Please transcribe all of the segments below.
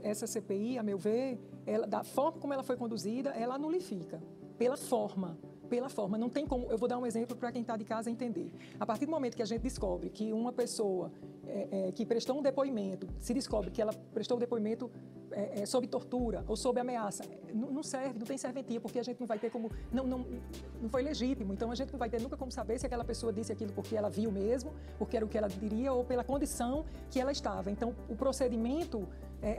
Essa CPI, a meu ver, da forma como ela foi conduzida, ela nulifica, pela forma. Não tem como. Eu vou dar um exemplo para quem está de casa entender. A partir do momento que a gente descobre que uma pessoa que prestou um depoimento, se descobre que ela prestou o depoimento sob tortura ou sob ameaça, não serve, não tem serventia, porque a gente não vai ter como. Não foi legítimo, então a gente não vai ter nunca como saber se aquela pessoa disse aquilo porque ela viu mesmo, porque era o que ela diria, ou pela condição que ela estava. Então, o procedimento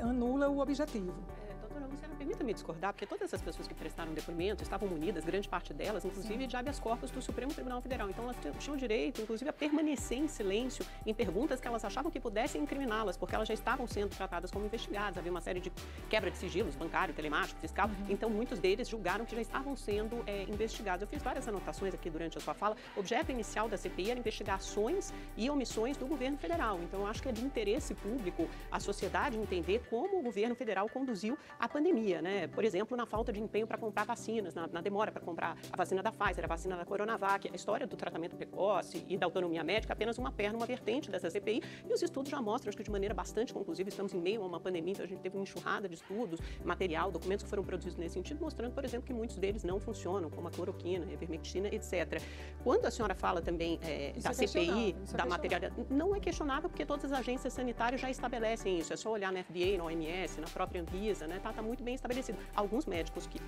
anula o objetivo. Doutora Luciana, permita-me discordar, porque todas essas pessoas que prestaram depoimento estavam munidas, grande parte delas, inclusive de habeas corpus do Supremo Tribunal Federal. Então, elas tinham direito, inclusive, a permanecer em silêncio em perguntas que elas achavam que pudessem incriminá-las, porque elas já estavam sendo tratadas como investigadas. Havia uma série de quebra de sigilos, bancário, telemático, fiscal. Então, muitos deles julgaram que já estavam sendo investigados. Eu fiz várias anotações aqui durante a sua fala. O objeto inicial da CPI era investigações e omissões do governo federal. Então, eu acho que é de interesse público a sociedade entender como o governo federal conduziu a pandemia, né? Por exemplo, na falta de empenho para comprar vacinas, na demora para comprar a vacina da Pfizer, a vacina da Coronavac, a história do tratamento precoce e da autonomia médica, apenas uma perna, uma vertente dessa CPI. E os estudos já mostram, acho que de maneira bastante conclusiva, estamos em meio a uma pandemia, então a gente teve uma enxurrada de estudos, material, documentos que foram produzidos nesse sentido, mostrando, por exemplo, que muitos deles não funcionam, como a cloroquina, a ivermectina, etc. Quando a senhora fala também da CPI, da materialidade, não é questionável porque todas as agências sanitárias já estabelecem isso. É só olhar na FDA, na OMS, na própria Anvisa, né? Tá muito bem estabelecido. Alguns médicos que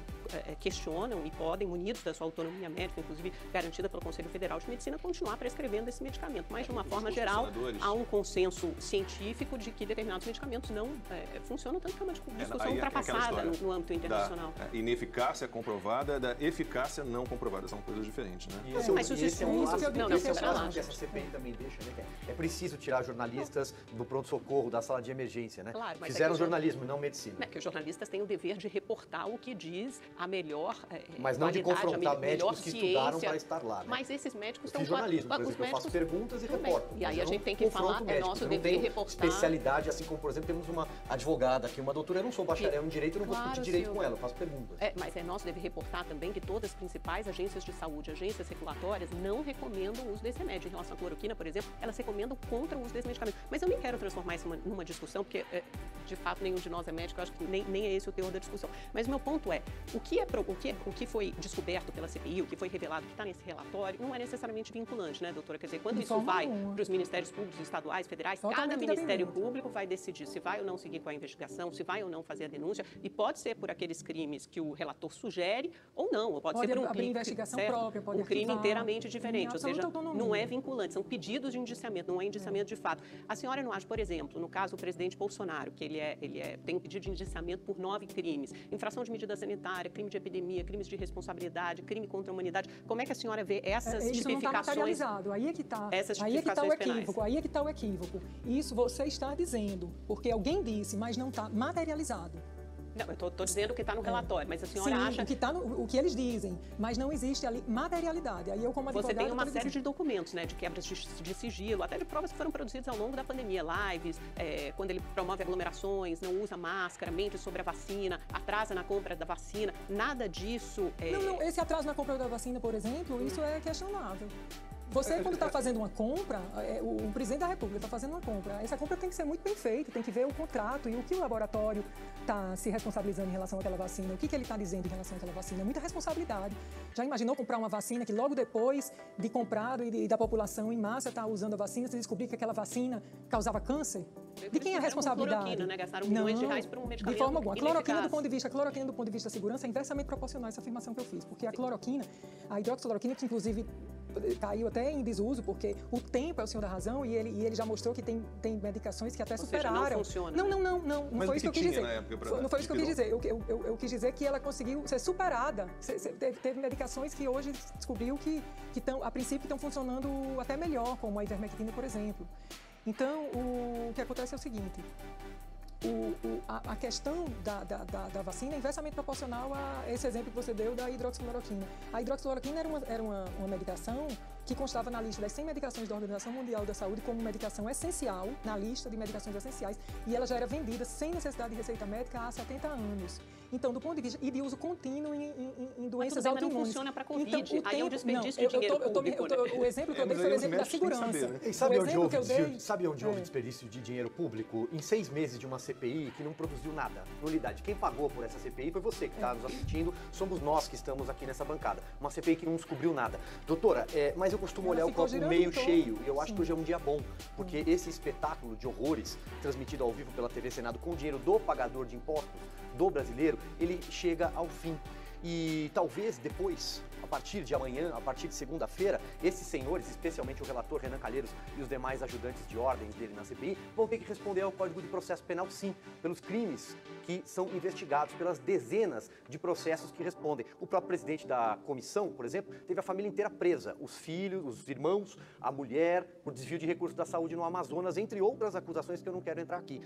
questionam e podem, munidos da sua autonomia médica, inclusive garantida pelo Conselho Federal de Medicina, continuar prescrevendo esse medicamento. Mas, de uma forma geral, há um consenso científico de que determinados medicamentos não funcionam, tanto que é uma discussão ultrapassada no âmbito internacional. Da ineficácia comprovada, da eficácia não comprovada. São coisas diferentes, né? Mas esse é um caso que essa CPI também deixa, né? É preciso tirar jornalistas do pronto-socorro, da sala de emergência, né? Claro, mas fizeram jornalismo e não medicina. Que os jornalistas têm o dever de reportar o que diz a melhor mas não de confrontar médicos que estudaram para estar lá, né? Mas esses médicos estão... jornalismo, por exemplo, eu faço perguntas e reporto. E aí a gente tem que falar, é nosso dever reportar... especialidade, assim como, por exemplo, temos uma advogada aqui, uma doutora, eu não sou bacharel em direito, eu não vou discutir direito com ela, eu faço perguntas. Mas é nosso dever reportar também que todas as principais agências de saúde, agências regulatórias, não recomendam o uso desse remédio. Em relação à cloroquina, por exemplo, elas recomendam contra o uso desse medicamento. Mas eu nem quero transformar isso numa discussão, porque, de fato, nenhum de nós é médico, eu acho que nem é esse o teor da discussão. Mas o meu ponto é, o que foi descoberto pela CPI, o que foi revelado, que está nesse relatório, não é necessariamente vinculante, né, doutora? Quer dizer, quando isso vai para os ministérios públicos, estaduais, federais, cada ministério público vai decidir se vai ou não seguir com a investigação, se vai ou não fazer a denúncia, e pode ser por aqueles crimes que o relator sugere ou não, ou pode ser por abrir investigação própria, pode um crime inteiramente diferente, ou seja, não é vinculante, são pedidos de indiciamento, não é indiciamento de fato. A senhora não acha, por exemplo, no caso do presidente Bolsonaro, que ele tem um pedido de indiciamento por 9 crimes, infração de medida sanitária, crime de epidemia, crimes de responsabilidade, crime contra a humanidade, como é que a senhora vê essas tipificações? Isso não está materializado, aí é que está. Aí é que está o equívoco. Isso você está dizendo, porque alguém disse, mas não está materializado. Não, eu estou dizendo o que está no relatório, mas a senhora acha... o que eles dizem, mas não existe ali materialidade. Aí eu, como advogado... Você tem uma série de documentos, né, de quebras de sigilo, até de provas que foram produzidas ao longo da pandemia, lives, quando ele promove aglomerações, não usa máscara, mente sobre a vacina, atrasa na compra da vacina, nada disso... Não, esse atraso na compra da vacina, por exemplo, isso é questionável. Você, quando está fazendo uma compra, o presidente da República está fazendo uma compra, essa compra tem que ser muito bem feita, tem que ver o contrato e o que o laboratório está se responsabilizando em relação àquela vacina, o que ele está dizendo em relação àquela vacina. É muita responsabilidade. Já imaginou comprar uma vacina que logo depois de comprado e da população em massa estar usando a vacina, você descobrir que aquela vacina causava câncer? De quem é a responsabilidade? Cloroquina, né? Gastaram milhões de reais por um medicamento. De forma alguma. A cloroquina, do ponto de vista da segurança, é inversamente proporcional a essa afirmação que eu fiz, porque a cloroquina, a hidroxicloroquina, que inclusive caiu até em desuso, porque o tempo é o senhor da razão e ele já mostrou que tem medicações que até superaram. Seja, não funciona. Não foi isso que eu quis dizer. Não foi isso que eu quis dizer. Eu quis dizer que ela conseguiu ser superada. Teve medicações que hoje descobriu que a princípio estão funcionando até melhor, como a ivermectina, por exemplo. Então, o que acontece é o seguinte. A questão da vacina é inversamente proporcional a esse exemplo que você deu da hidroxicloroquina. A hidroxicloroquina era uma medicação que constava na lista das 100 medicações da Organização Mundial da Saúde como medicação essencial, na lista de medicações essenciais, e ela já era vendida sem necessidade de receita médica há 70 anos. Então, do ponto de vista, e de uso contínuo em doenças autoimunes. Mas não funciona para Covid, então, aí é um desperdício de dinheiro público. O exemplo que eu dei foi o exemplo da segurança. E sabe onde houve desperdício de dinheiro público? Em 6 meses de uma CPI que não produziu nada, nulidade. Quem pagou por essa CPI foi você que está nos assistindo, somos nós que estamos aqui nessa bancada. Uma CPI que não descobriu nada. Doutora, mas eu costumo olhar o copo meio cheio, e eu acho que hoje é um dia bom, porque esse espetáculo de horrores, transmitido ao vivo pela TV Senado com o dinheiro do pagador de impostos, do brasileiro, ele chega ao fim. E talvez depois, a partir de amanhã, a partir de segunda-feira, esses senhores, especialmente o relator Renan Calheiros e os demais ajudantes de ordens dele na CPI, vão ter que responder ao Código de Processo Penal, sim, pelos crimes que são investigados, pelas dezenas de processos que respondem. O próprio presidente da comissão, por exemplo, teve a família inteira presa, os filhos, os irmãos, a mulher, por desvio de recursos da saúde no Amazonas, entre outras acusações que eu não quero entrar aqui.